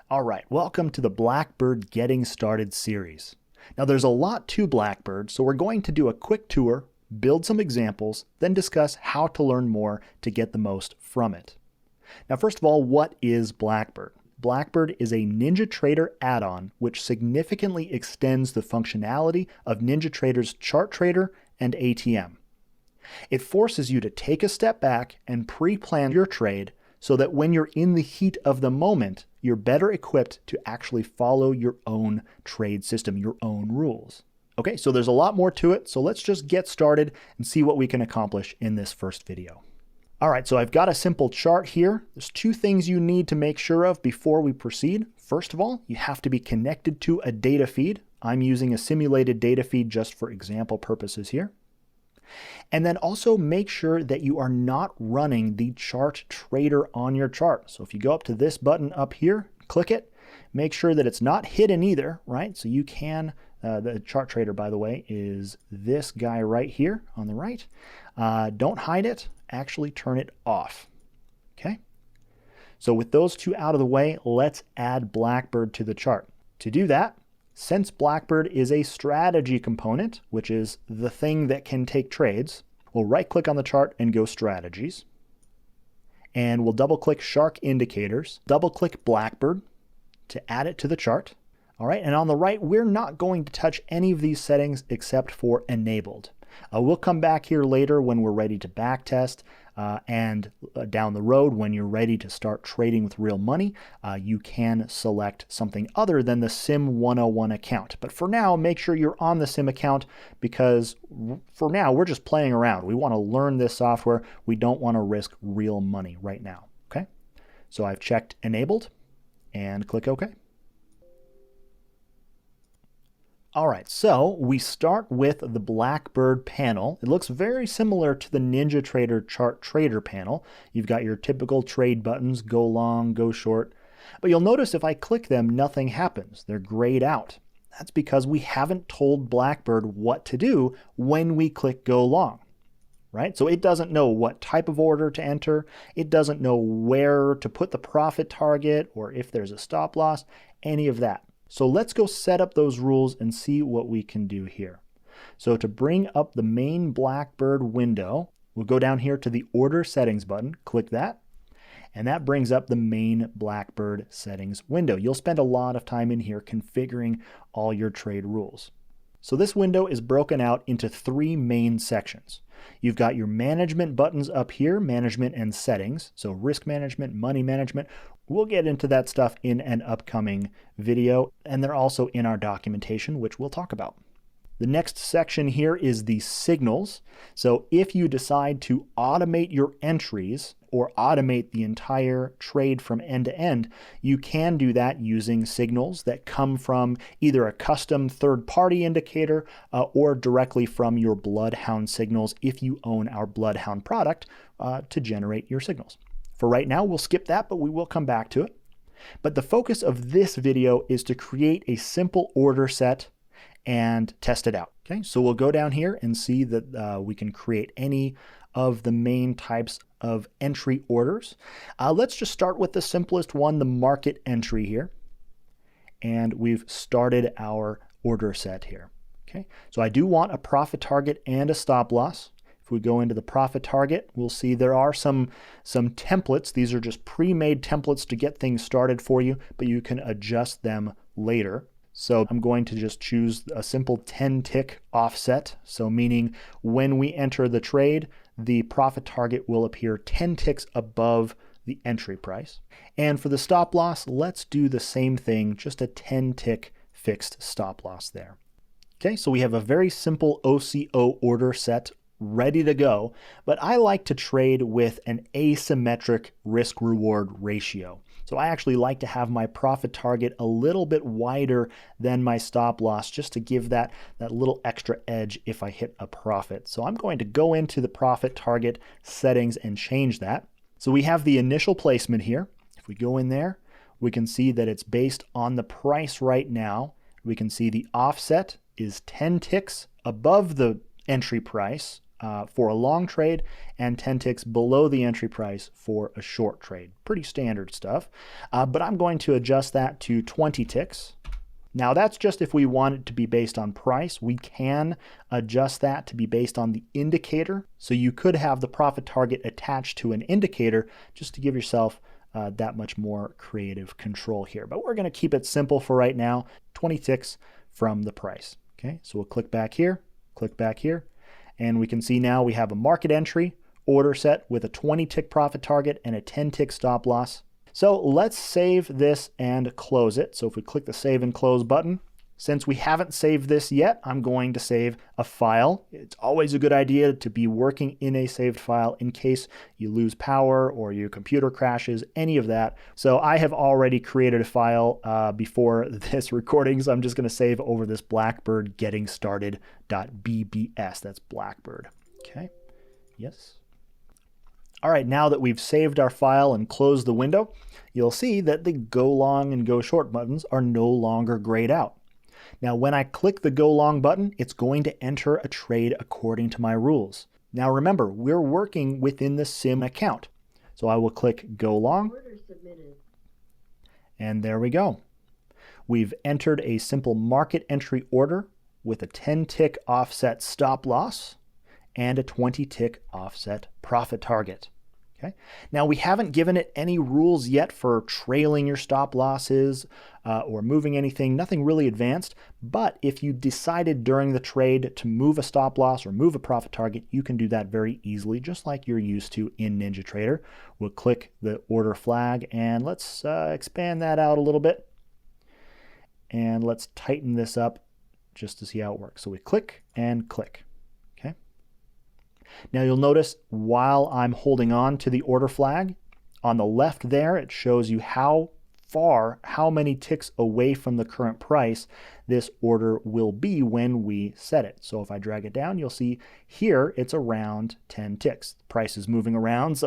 All right, welcome to the BlackBird Getting Started series. Now there's a lot to BlackBird, so we're going to do a quick tour, build some examples, then discuss how to learn more to get the most from it. Now first of all, what is BlackBird? BlackBird is a NinjaTrader add-on which significantly extends the functionality of NinjaTrader's chart trader and ATM. It forces you to take a step back and pre-plan your trade so that when you're in the heat of the moment, you're better equipped to actually follow your own trade system, your own rules. Okay, so there's a lot more to it, so let's just get started and see what we can accomplish in this first video. All right, so I've got a simple chart here. There's two things you need to make sure of before we proceed. First of all, you have to be connected to a data feed. I'm using a simulated data feed just for example purposes here. And then also make sure that you are not running the chart trader on your chart. So if you go up to this button up here, click it, make sure that it's not hidden either, right? So you can, the chart trader, by the way, is this guy right here on the right. Don't hide it, actually turn it off, okay? So with those two out of the way, let's add BlackBird to the chart. To do that, since BlackBird is a strategy component, which is the thing that can take trades, we'll right-click on the chart and go Strategies. And we'll double-click Shark Indicators, double-click BlackBird to add it to the chart. All right, and on the right, we're not going to touch any of these settings except for Enabled. We'll come back here later when we're ready to backtest and down the road when you're ready to start trading with real money, you can select something other than the Sim 101 account. But for now, make sure you're on the Sim account because for now, we're just playing around. We want to learn this software. We don't want to risk real money right now, okay? So I've checked Enabled and click OK. All right, so we start with the BlackBird panel. It looks very similar to the NinjaTrader chart trader panel. You've got your typical trade buttons, go long, go short. But you'll notice if I click them, nothing happens. They're grayed out. That's because we haven't told BlackBird what to do when we click go long, right? So it doesn't know what type of order to enter. It doesn't know where to put the profit target or if there's a stop loss, any of that. So let's go set up those rules and see what we can do here. So to bring up the main BlackBird window, we'll go down here to the Order Settings button, click that, and that brings up the main BlackBird settings window. You'll spend a lot of time in here configuring all your trade rules. So this window is broken out into three main sections. You've got your management buttons up here, management and settings. So risk management, money management. We'll get into that stuff in an upcoming video, and they're also in our documentation, which we'll talk about. The next section here is the signals. So if you decide to automate your entries or automate the entire trade from end to end, you can do that using signals that come from either a custom third-party indicator or directly from your Bloodhound signals if you own our Bloodhound product to generate your signals. For right now, we'll skip that, but we will come back to it. But the focus of this video is to create a simple order set and test it out. Okay, so we'll go down here and see that we can create any of the main types of entry orders. Let's just start with the simplest one, the market entry here. And we've started our order set here. Okay, so I do want a profit target and a stop loss. If we go into the profit target, we'll see there are some templates. These are just pre-made templates to get things started for you, but you can adjust them later. So I'm going to just choose a simple 10-tick offset. So meaning when we enter the trade, the profit target will appear 10 ticks above the entry price. And for the stop loss, let's do the same thing, just a 10-tick fixed stop loss there. Okay, so we have a very simple OCO order set ready to go, but I like to trade with an asymmetric risk-reward ratio. So I actually like to have my profit target a little bit wider than my stop loss just to give that little extra edge if I hit a profit. So I'm going to go into the profit target settings and change that. So we have the initial placement here. If we go in there, we can see that it's based on the price right now. We can see the offset is 10 ticks above the entry price for a long trade and 10 ticks below the entry price for a short trade. Pretty standard stuff. But I'm going to adjust that to 20 ticks. Now that's just if we want it to be based on price. We can adjust that to be based on the indicator. So you could have the profit target attached to an indicator just to give yourself that much more creative control here. But we're going to keep it simple for right now, 20 ticks from the price. Okay, so we'll click back here, and we can see now we have a market entry order set with a 20 tick profit target and a 10 tick stop loss. So let's save this and close it. So if we click the save and close button, since we haven't saved this yet, I'm going to save a file. It's always a good idea to be working in a saved file in case you lose power or your computer crashes, any of that. So I have already created a file before this recording, so I'm just going to save over this BlackBird getting started.bbs. That's BlackBird. Okay. Yes. All right, now that we've saved our file and closed the window, you'll see that the go long and go short buttons are no longer grayed out. Now, when I click the go long button, it's going to enter a trade according to my rules. Now, remember, we're working within the sim account. So I will click go long. Order submitted. And there we go. We've entered a simple market entry order with a 10 tick offset stop loss and a 20 tick offset profit target. Okay. Now we haven't given it any rules yet for trailing your stop losses or moving anything, nothing really advanced, but if you decided during the trade to move a stop loss or move a profit target, you can do that very easily, just like you're used to in NinjaTrader. We'll click the order flag and let's expand that out a little bit. And let's tighten this up just to see how it works. So we click and click. Now you'll notice while I'm holding on to the order flag, on the left there, it shows you how many ticks away from the current price this order will be when we set it. So if I drag it down, you'll see here it's around 10 ticks. The price is moving around,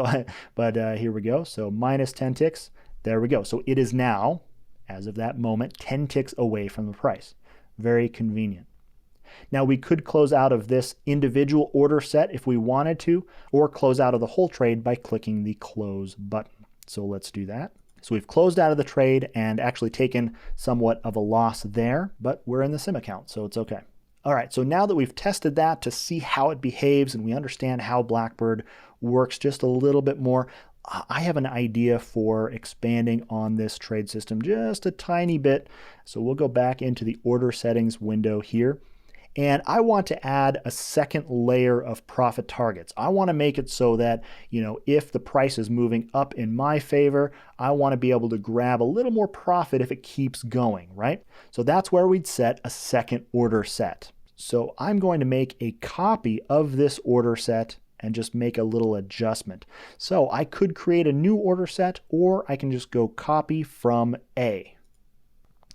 but here we go. So minus 10 ticks, there we go. So it is now, as of that moment, 10 ticks away from the price. Very convenient. Now we could close out of this individual order set if we wanted to, or close out of the whole trade by clicking the close button. So let's do that. So we've closed out of the trade and actually taken somewhat of a loss there, but we're in the sim account, so it's okay. All right, so now that we've tested that to see how it behaves and we understand how BlackBird works just a little bit more, I have an idea for expanding on this trade system just a tiny bit. So we'll go back into the order settings window here. And I want to add a second layer of profit targets. I want to make it so that, if the price is moving up in my favor, I want to be able to grab a little more profit if it keeps going, right? So that's where we'd set a second order set. So I'm going to make a copy of this order set and just make a little adjustment. So I could create a new order set, or I can just go copy from A.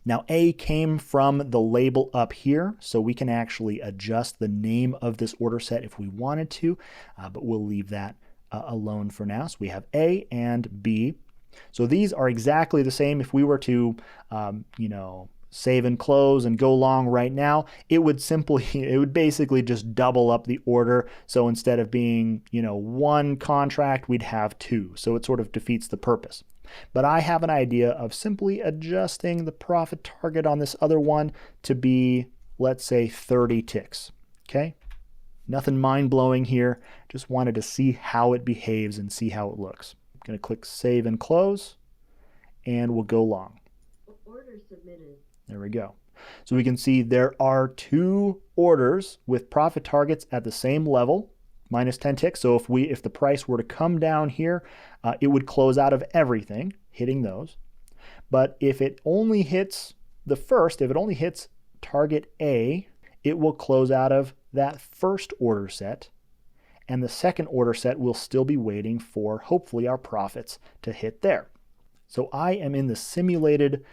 Now A came from the label up here, so we can actually adjust the name of this order set if we wanted to, but we'll leave that alone for now. So we have A and B. So these are exactly the same. If we were to, save and close and go long right now, it would basically just double up the order. So instead of being, one contract, we'd have two. So it sort of defeats the purpose. But I have an idea of simply adjusting the profit target on this other one to be, let's say, 30 ticks. Okay? Nothing mind-blowing here. Just wanted to see how it behaves and see how it looks. I'm going to click Save and Close, and we'll go long. Order submitted. There we go. So we can see there are two orders with profit targets at the same level, minus 10 ticks. So if the price were to come down here, it would close out of everything, hitting those. But if it only hits if it only hits target A, it will close out of that first order set. And the second order set will still be waiting for, hopefully, our profits to hit there. So I am in the simulated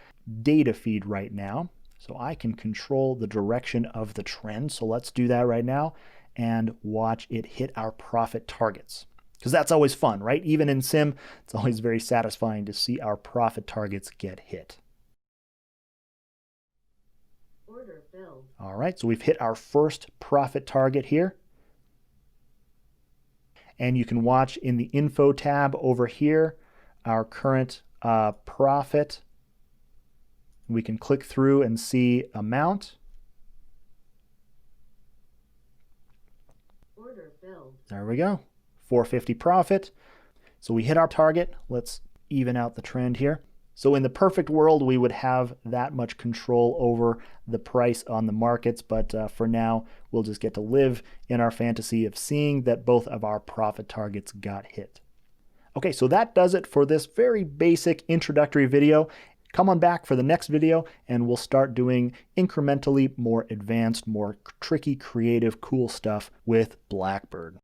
data feed right now. So I can control the direction of the trend. So let's do that right now and watch it hit our profit targets. Because that's always fun, right? Even in sim, it's always very satisfying to see our profit targets get hit. Order filled. All right, so we've hit our first profit target here. and you can watch in the info tab over here our current profit. We can click through and see amount. Order filled. There we go. 450 profit. So we hit our target. Let's even out the trend here. So in the perfect world, we would have that much control over the price on the markets, but for now, we'll just get to live in our fantasy of seeing that both of our profit targets got hit. Okay, so that does it for this very basic introductory video. Come on back for the next video, and we'll start doing incrementally more advanced, more tricky, creative, cool stuff with BlackBird.